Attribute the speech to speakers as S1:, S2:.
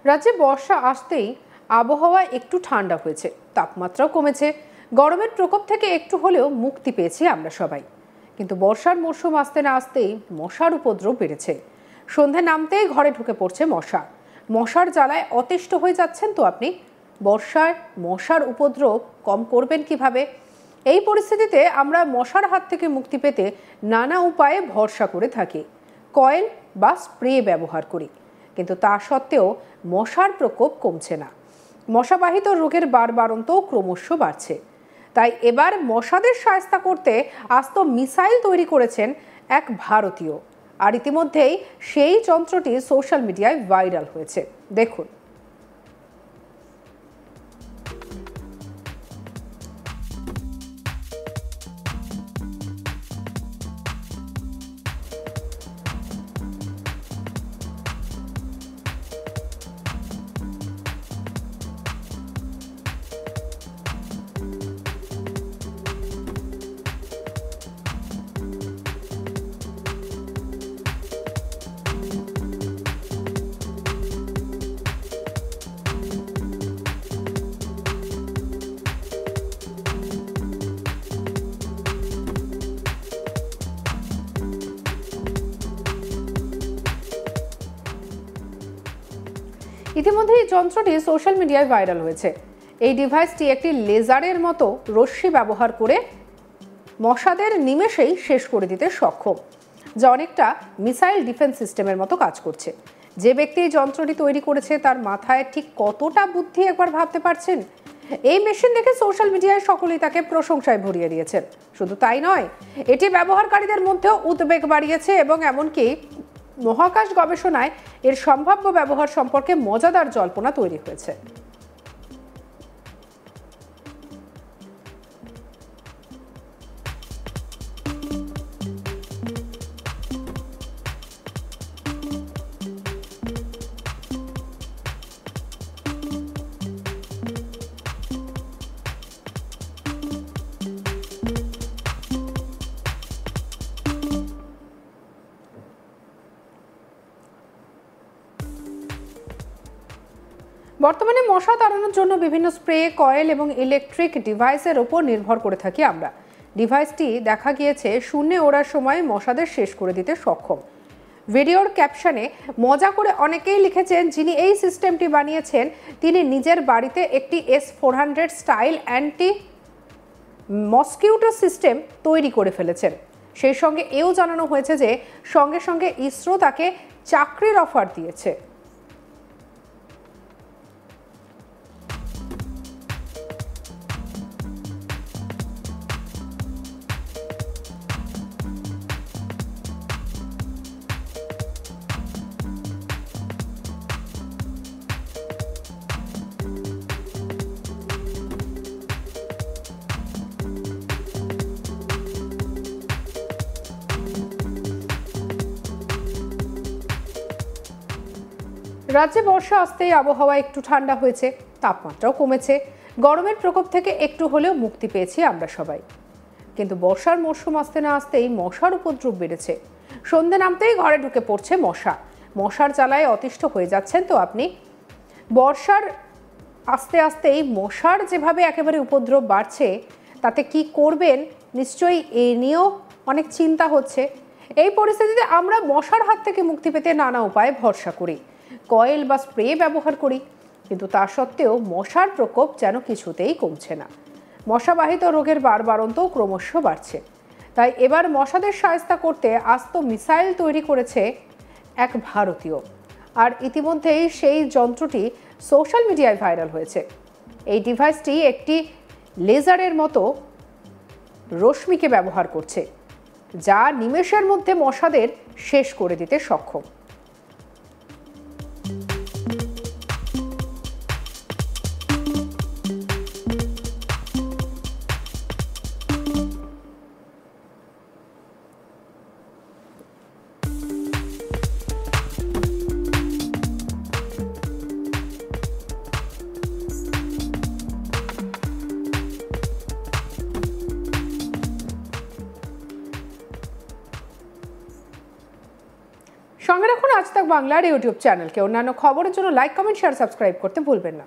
S1: রাজ্যে বর্ষা আসতেই আবহাওয়া একটু ঠান্ডা হয়েছে, তাপমাত্রাও কমেছে। গরমের প্রকোপ থেকে একটু হলেও মুক্তি পেয়েছি আমরা সবাই। কিন্তু বর্ষার মরশুম আসতে না আসতেই মশার উপদ্রব বেড়েছে। সন্ধে নামতেই ঘরে ঢুকে পড়ছে মশা। মশার জ্বালায় অতিষ্ঠ হয়ে যাচ্ছেন তো আপনি। বর্ষায় মশার উপদ্রব কম করবেন কিভাবে? এই পরিস্থিতিতে আমরা মশার হাত থেকে মুক্তি পেতে নানা উপায়ে ভরসা করে থাকি। কয়েল বা স্প্রে ব্যবহার করি, কিন্তু তা সত্ত্বেও মশার প্রকোপ কমছে না। মশাবাহিত রোগের বাড়বাড়ন্তও ক্রমশ বাড়ছে। তাই এবার মশাদের শায়েস্তা করতে আস্ত মিসাইল তৈরি করেছেন এক ভারতীয়। আর ইতিমধ্যেই সেই যন্ত্রটি সোশ্যাল মিডিয়ায় ভাইরাল হয়েছে। দেখুন। ইতিমধ্যে এই যন্ত্রটি সোশ্যাল মিডিয়ায় ভাইরাল হয়েছে। এই ডিভাইসটি একটি লেজারের মতো রশ্মি ব্যবহার করে মশাদের নিমেষেই শেষ করে দিতে সক্ষম, যা অনেকটা মিসাইল ডিফেন্স সিস্টেমের মতো কাজ করছে। যে ব্যক্তি এই যন্ত্রটি তৈরি করেছে তার মাথায় ঠিক কতটা বুদ্ধি একবার ভাবতে পারছেন? এই মেশিন দেখে সোশ্যাল মিডিয়ায় সকলেই তাকে প্রশংসায় ভরিয়ে দিয়েছেন। শুধু তাই নয়, এটি ব্যবহারকারীদের মধ্যেও উদ্বেগ বাড়িয়েছে এবং এমনকি মহাকাশ গবেষণায় এর সম্ভাব্য ব্যবহার সম্পর্কে মজাদার জল্পনা তৈরি হয়েছে। বর্তমানে মশা তাড়ানোর জন্য বিভিন্ন স্প্রে, কয়েল এবং ইলেকট্রিক ডিভাইসের ওপর নির্ভর করে থাকি আমরা। ডিভাইসটি দেখা গিয়েছে শূন্যে ওড়ার সময় মশাদের শেষ করে দিতে সক্ষম। ভিডিওর ক্যাপশনে মজা করে অনেকেই লিখেছেন, যিনি এই সিস্টেমটি বানিয়েছেন তিনি নিজের বাড়িতে একটি S-400 style anti mosquito system তৈরি করে ফেলেছেন। সেই সঙ্গে এও জানানো হয়েছে যে সঙ্গে সঙ্গে ইসরো তাকে চাকরির অফার দিয়েছে। রাজ্যে বর্ষা আসতেই আবহাওয়া একটু ঠান্ডা হয়েছে, তাপমাত্রাও কমেছে। গরমের প্রকোপ থেকে একটু হলেও মুক্তি পেয়েছি আমরা সবাই। কিন্তু বর্ষার মরশুম আসতে না আসতেই মশার উপদ্রব বেড়েছে। সন্ধে নামতেই ঘরে ঢুকে পড়ছে মশা। মশার জ্বালায় অতিষ্ঠ হয়ে যাচ্ছেন তো আপনি। বর্ষার আস্তে আস্তেই মশার যেভাবে একেবারে উপদ্রব বাড়ছে, তাতে কি করবেন নিশ্চয়ই এ নিয়েও অনেক চিন্তা হচ্ছে। এই পরিস্থিতিতে আমরা মশার হাত থেকে মুক্তি পেতে নানা উপায়ে ভরসা করি। কয়েল বা স্প্রে ব্যবহার করি, কিন্তু তা সত্ত্বেও মশার প্রকোপ যেন কিছুতেই কমছে না। মশাবাহিত রোগের বাড়বাড়ন্তও ক্রমশ বাড়ছে। তাই এবার মশাদের শায়েস্তা করতে আস্ত মিসাইল তৈরি করেছে এক ভারতীয়। আর ইতিমধ্যেই সেই যন্ত্রটি সোশ্যাল মিডিয়ায় ভাইরাল হয়েছে। এই ডিভাইসটি একটি লেজারের মতো রশ্মিকে ব্যবহার করছে, যা নিমেষের মধ্যে মশাদের শেষ করে দিতে সক্ষম। সঙ্গে আজ তাক বাংলার ইউটিউব চ্যানেলকে। অন্যান্য খবরের জন্য লাইক, কমেন্ট, শেয়ার, সাবস্ক্রাইব করতে ভুলবেন না।